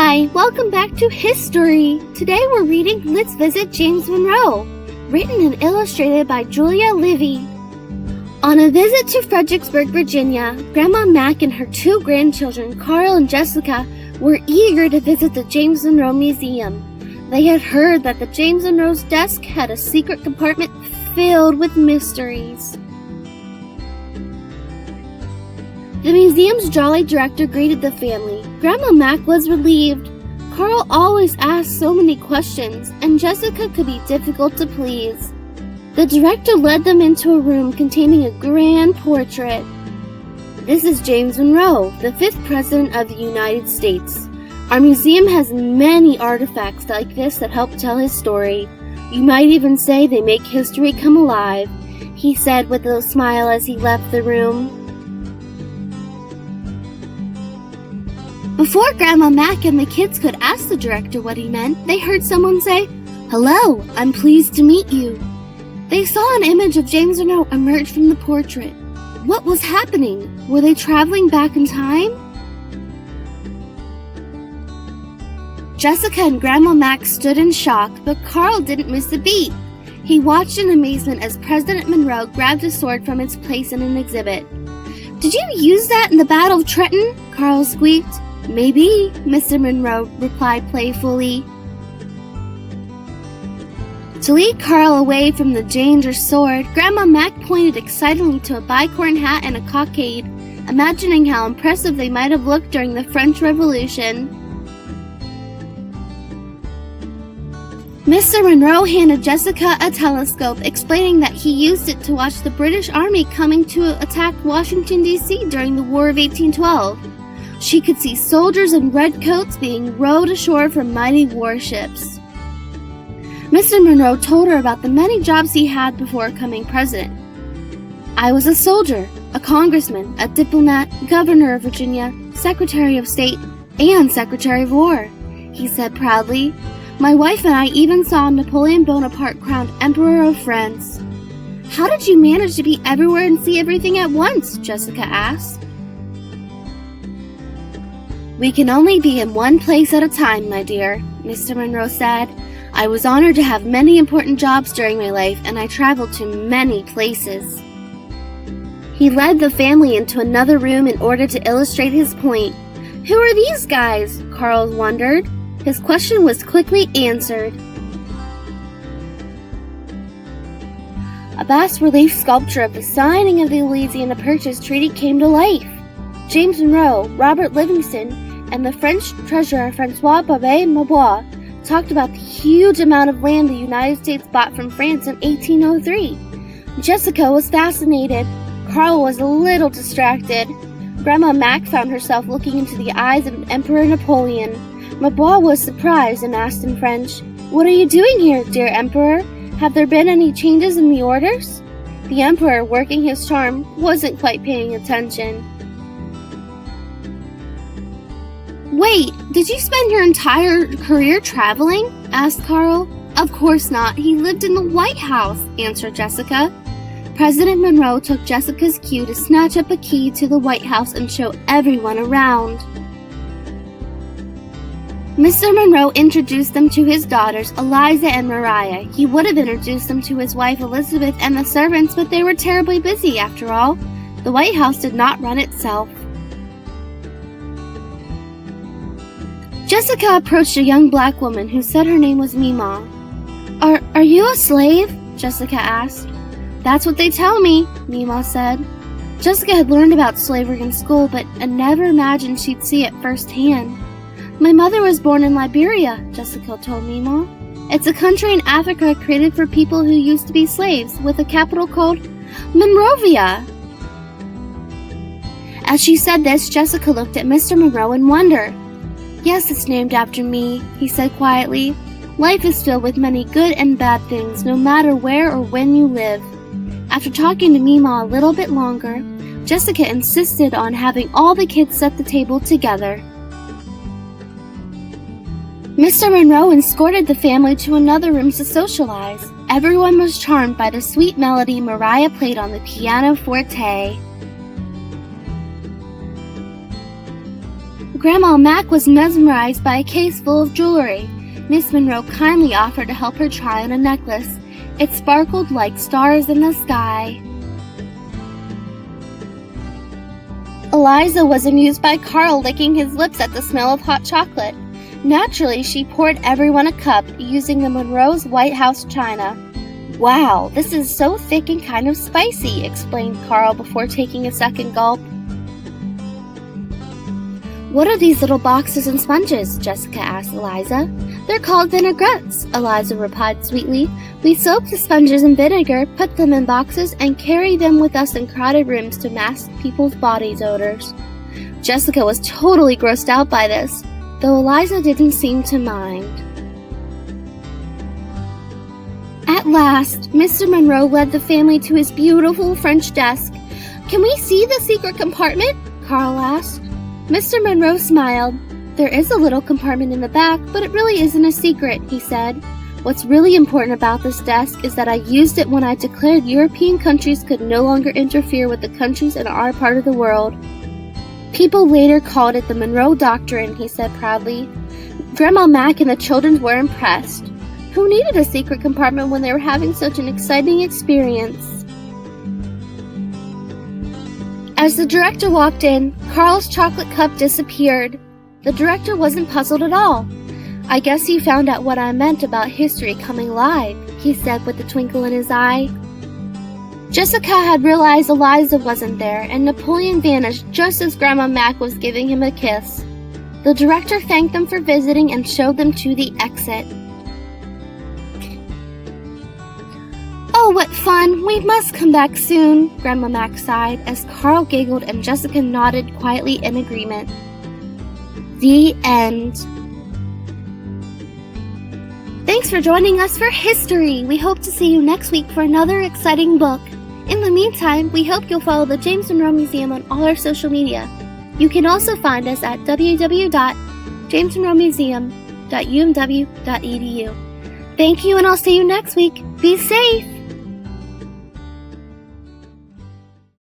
Hi, welcome back to hiSTORY. Today we're reading Let's Visit James Monroe, written and illustrated by Julia Livi. On a visit to Fredericksburg, Virginia, Grandma Mac and her two grandchildren, Carl and Jessica, were eager to visit the James Monroe Museum. They had heard that the James Monroe's desk had a secret compartment filled with mysteries. The museum's jolly director greeted the family. Grandma Mac was relieved. Carl always asked so many questions, and Jessica could be difficult to please. The director led them into a room containing a grand portrait. This is James Monroe, the 5th President of the United States. Our museum has many artifacts like this that help tell his story. You might even say they make history come alive, he said with a smile as he left the room. Before Grandma Mac and the kids could ask the director what he meant, they heard someone say, "Hello, I'm pleased to meet you." They saw an image of James Monroe emerge from the portrait. What was happening? Were they traveling back in time? Jessica and Grandma Mac stood in shock, but Carl didn't miss a beat. He watched in amazement as President Monroe grabbed a sword from its place in an exhibit. "Did you use that in the Battle of Trenton?" Carl squeaked. "Maybe," Mr. Monroe replied playfully. To lead Carl away from the dangerous sword, Grandma Mac pointed excitedly to a bicorn hat and a cockade, imagining how impressive they might have looked during the French Revolution. Mr. Monroe handed Jessica a telescope, explaining that he used it to watch the British Army coming to attack Washington, D.C. during the War of 1812. She could see soldiers in red coats being rowed ashore from mighty warships. Mr. Monroe told her about the many jobs he had before becoming president. "I was a soldier, a congressman, a diplomat, governor of Virginia, secretary of state, and secretary of war," he said proudly. "My wife and I even saw Napoleon Bonaparte crowned Emperor of France." "How did you manage to be everywhere and see everything at once?" Jessica asked. "We can only be in one place at a time, my dear," Mr. Monroe said. "I was honored to have many important jobs during my life, and I traveled to many places." He led the family into another room in order to illustrate his point. "Who are these guys?" Carl wondered. His question was quickly answered. A bas-relief sculpture of the signing of the Louisiana Purchase Treaty came to life. James Monroe, Robert Livingston, and the French treasurer François Babet-Mabois talked about the huge amount of land the United States bought from France in 1803. Jessica was fascinated. Carl was a little distracted. Grandma Mac found herself looking into the eyes of Emperor Napoleon. Mabois was surprised and asked in French, "What are you doing here, dear Emperor? Have there been any changes in the orders?" The Emperor, working his charm, wasn't quite paying attention. "Wait, did you spend your entire career traveling?" asked Carl. "Of course not. He lived in the White House," answered Jessica. President Monroe took Jessica's cue to snatch up a key to the White House and show everyone around. Mr. Monroe introduced them to his daughters, Eliza and Mariah. He would have introduced them to his wife, Elizabeth, and the servants, but they were terribly busy, after all. The White House did not run itself. Jessica approached a young black woman who said her name was Mima. Are you a slave?" Jessica asked. "That's what they tell me," Mima said. Jessica had learned about slavery in school, but had never imagined she'd see it firsthand. "My mother was born in Liberia," Jessica told Mima. "It's a country in Africa created for people who used to be slaves, with a capital called Monrovia." As she said this, Jessica looked at Mr. Monroe in wonder. "Yes, it's named after me," he said quietly. "Life is filled with many good and bad things, no matter where or when you live." After talking to Mima a little bit longer, Jessica insisted on having all the kids set the table together. Mr. Monroe escorted the family to another room to socialize. Everyone was charmed by the sweet melody Mariah played on the pianoforte. Grandma Mac was mesmerized by a case full of jewelry. Miss Monroe kindly offered to help her try on a necklace. It sparkled like stars in the sky. Eliza was amused by Carl licking his lips at the smell of hot chocolate. Naturally, she poured everyone a cup using the Monroe's White House china. "Wow, this is so thick and kind of spicy," explained Carl before taking a second gulp. "What are these little boxes and sponges?" Jessica asked Eliza. "They're called vinaigrettes," Eliza replied sweetly. "We soak the sponges in vinegar, put them in boxes, and carry them with us in crowded rooms to mask people's bodies' odors." Jessica was totally grossed out by this, though Eliza didn't seem to mind. At last, Mr. Monroe led the family to his beautiful French desk. "Can we see the secret compartment?" Carl asked. Mr. Monroe smiled. "There is a little compartment in the back, but it really isn't a secret," he said. "What's really important about this desk is that I used it when I declared European countries could no longer interfere with the countries in our part of the world. People later called it the Monroe Doctrine," he said proudly. Grandma Mac and the children were impressed. Who needed a secret compartment when they were having such an exciting experience? As the director walked in, Carl's chocolate cup disappeared. The director wasn't puzzled at all. "I guess you found out what I meant about history coming alive," he said with a twinkle in his eye. Jessica had realized Eliza wasn't there, and Napoleon vanished just as Grandma Mac was giving him a kiss. The director thanked them for visiting and showed them to the exit. "Oh, what fun! We must come back soon," Grandma Mac sighed as Carl giggled and Jessica nodded quietly in agreement. The end. Thanks for joining us for history. We hope to see you next week for another exciting book. In the meantime, we hope you'll follow the James Monroe Museum on all our social media. You can also find us at www.jamesmonroemuseum.umw.edu. Thank you, and I'll see you next week. Be safe!